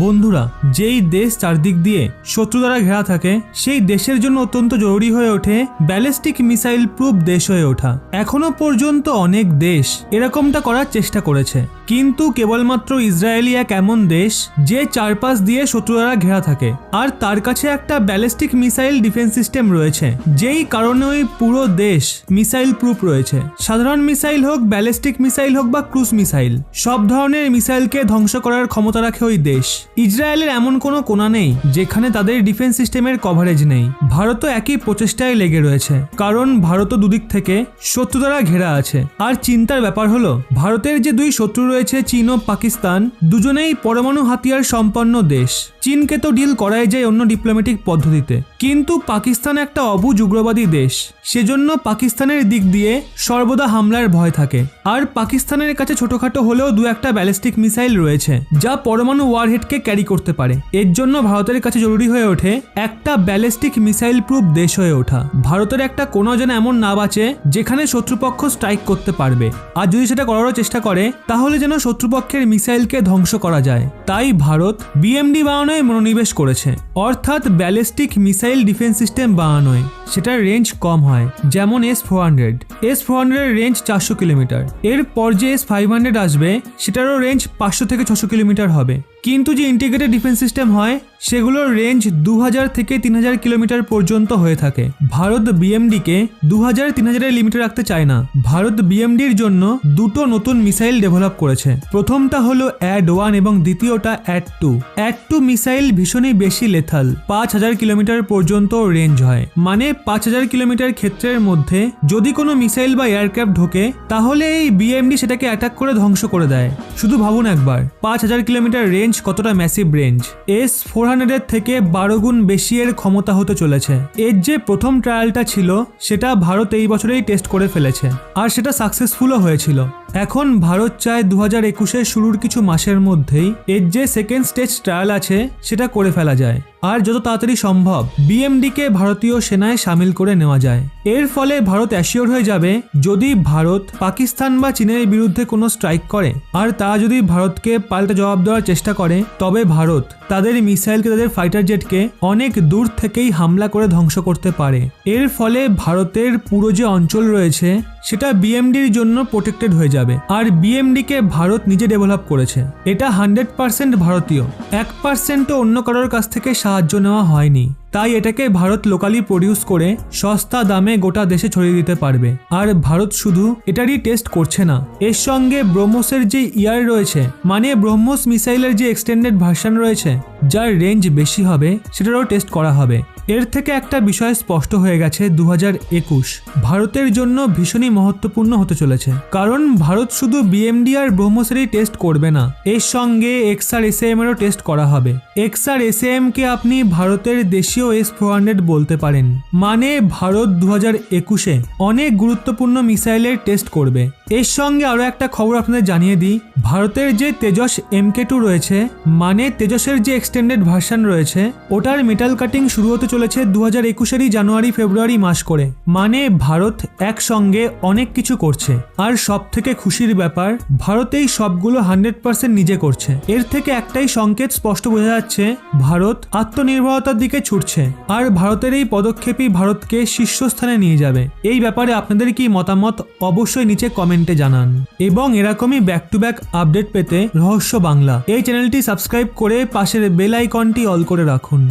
বন্ধুরা, যেই দেশ চারদিক দিয়ে শত্রু দ্বারা ঘেরা থাকে সেই দেশের জন্য অত্যন্ত জরুরি হয়ে ওঠে ব্যালিস্টিক মিসাইল প্রুফ দেশ হয়ে ওঠা। এখনো পর্যন্ত অনেক দেশ এরকমটা করার চেষ্টা করেছে, কিন্তু কেবলমাত্র ইসরায়েলই এক এমন দেশ যে চারপাশ দিয়ে শত্রু দ্বারা ঘেরা থাকে আর তার কাছে একটা ব্যালিস্টিক মিসাইল ডিফেন্স সিস্টেম রয়েছে, যেই কারণে ওই পুরো দেশ মিসাইল প্রুফ রয়েছে। সাধারণ মিসাইল হোক, ব্যালিস্টিক মিসাইল হোক বা ক্রুজ মিসাইল, সব ধরনের মিসাইলকে ধ্বংস করার ক্ষমতা রাখে ওই দেশ। ইসরায়েলের এমন কোনো কোণা নেই যেখানে তাদের ডিফেন্স সিস্টেমের কভারেজ নেই। ভারতও একই প্রচেষ্টায় লেগে রয়েছে, কারণ ভারতও দুদিক থেকে শত্রু দ্বারা ঘেরা আছে। আর চিন্তার ব্যাপার হলো, ভারতের যে দুই শত্রু রয়েছে চীন ও পাকিস্তান, দুজনেই পরমাণু হাতিয়ার সম্পন্ন দেশ। চীনকে তো ডিল করাই যায় অন্য ডিপ্লোম্যাটিক পদ্ধতিতে, কিন্তু পাকিস্তান একটা অবুঝ উগ্রবাদী দেশ, সেজন্য পাকিস্তানের দিক দিয়ে সর্বদা হামলার ভয় থাকে। আর পাকিস্তানের কাছে ছোটখাটো হলেও দু একটা ব্যালিস্টিক মিসাইল রয়েছে যা পরমাণু ওয়ারহেডকে ক্যারি করতে পারে। এর জন্য ভারতের কাছে জরুরি হয়ে ওঠে একটা ব্যালিস্টিক মিসাইল প্রুফ দেশ হয়ে ওঠা। ভারতের একটা কোনো যেন এমন না বাঁচে যেখানে শত্রুপক্ষ স্ট্রাইক করতে পারবে, আর যদি সেটা করারও চেষ্টা করে তাহলে যেন শত্রুপক্ষের মিসাইলকে ধ্বংস করা যায়। তাই ভারত বিএমডি বানানোয় মনোনিবেশ করেছে, অর্থাৎ ব্যালিস্টিক মিসাইল ডিফেন্স সিস্টেম বানানোয়। সেটার রেঞ্জ কম হয়, যেমন S-400 এর রেঞ্জ 400 কিলোমিটার। এরপর যে S-500 আসবে সেটারও রেঞ্জ 500 থেকে 600 কিলোমিটার হবে। কিন্তু যে ইন্টিগ্রেটেড ডিফেন্স সিস্টেম হয় সেগুলোর রেঞ্জ 2000 থেকে 3000 কিলোমিটার পর্যন্ত হয়ে থাকে। ভারত বিএমডিকে 2000-3000 লিমিটে রাখতে চায় না। ভারত বিএমডির জন্য দুটো নতুন মিসাইল ডেভেলপ করেছে। প্রথমটা হলো অ্যাড-1 এবং দ্বিতীয়টা অ্যাড-2। অ্যাড-2 মিসাইল ভীষণই বেশি লেথাল, 5000 কিলোমিটার পর্যন্ত রেঞ্জ হয়। মানে 5000 কিলোমিটার ক্ষেত্রের মধ্যে যদি কোনো মিসাইল বা এয়ারক্রাফট ঢোকে তাহলে এই বিএমডি সেটাকে অ্যাটাক করে ধ্বংস করে দেয়। শুধু ভাবুন একবার 5000 কিলোমিটার রেঞ্জ কতটা ম্যাসিভ রেঞ্জ। S-400 এর থেকে 12 গুণ বেশি এর ক্ষমতা হতে চলেছে। এর যে প্রথম ট্রায়ালটা ছিল সেটা ভারত এই বছরেই টেস্ট করে ফেলেছে, আর সেটা সাকসেসফুলও হয়েছিল। এখন ভারত চায় 2021-এর শুরুর কিছু মাসের মধ্যেই এর যে সেকেন্ড স্টেজ ট্রায়াল আছে সেটা করে ফেলা যায়, আর যত তাড়াতাড়ি সম্ভব বিএমডিকে ভারতীয় সেনায় সামিল করে নেওয়া যায়। এর ফলে ভারত অ্যাসিওর হয়ে যাবে যদি ভারত পাকিস্তান বা চীনের বিরুদ্ধে কোনো স্ট্রাইক করে আর তারা যদি ভারতকে পাল্টা জবাব দেওয়ার চেষ্টা করে, তবে ভারত তাদের মিসাইলকে, তাদের ফাইটার জেটকে অনেক দূর থেকেই হামলা করে ধ্বংস করতে পারে। এর ফলে ভারতের পুরো যে অঞ্চল রয়েছে সেটা বিএমডির জন্য প্রোটেক্টেড হয়ে যাবে। আর বিএমডিকে ভারত নিজে ডেভেলপ করেছে। এটা 100% ভারতীয়, 1%ও অন্য কারোর কাছ থেকে সাহায্য নেওয়া হয়নি। তাই এটাকে ভারত লোকালি প্রডিউস করে সস্তা দামে গোটা দেশে ছড়িয়ে দিতে পারবে। আর ভারত শুধু এটারই টেস্ট করছে না, এর সঙ্গে ব্রহ্মসের যে ইয়ার রয়েছে, মানে ব্রহ্মস মিসাইলের যে এক্সটেন্ডেড ভার্সন রয়েছে যার রেঞ্জ বেশি হবে, সেটারও টেস্ট করা হবে। এর থেকে একটা বিষয় স্পষ্ট হয়ে গেছে, 2021 ভারতের জন্য ভীষণই মহত্বপূর্ণ হতে চলেছে। কারণ ভারত শুধু বিএমডি আর ব্রহ্মসেরই টেস্ট করবে না, এর সঙ্গে XR-SM এরও টেস্ট করা হবে। XR-SM কে আপনি ভারতের দেশীয় S-400 বলতে পারেন। মানে ভারত 2021-এ অনেক গুরুত্বপূর্ণ মিসাইলের টেস্ট করবে। এর সঙ্গে আরও একটা খবর আপনাদের জানিয়ে দিই, ভারতের যে তেজস MK2 রয়েছে, মানে তেজসের যে এক্সটেন্ডেড ভার্সন রয়েছে, ওটার মেটাল কাটিং শুরু হতে চলেছে 2021-এরই জানুয়ারি-ফেব্রুয়ারি মাস করে। মানে ভারত একসঙ্গে অনেক কিছু করছে। আর সব থেকে খুশির ব্যাপার, ভারত এই সবগুলো 100% নিজে করছে। এর থেকে একটাই সংকেত স্পষ্ট বোঝা যাচ্ছে, ভারত আত্মনির্ভরতার দিকে ছুটছে। আর ভারতের এই পদক্ষেপই ভারতকে শীর্ষস্থানে নিয়ে যাবে। এই ব্যাপারে আপনাদের কি মতামত অবশ্যই নিচে কমেন্টে জানান। এবং এরকমই ব্যাক টু ব্যাক আপডেট পেতে রহস্য বাংলা এই চ্যানেলটি সাবস্ক্রাইব করে পাশের বেল আইকনটি অল করে রাখুন।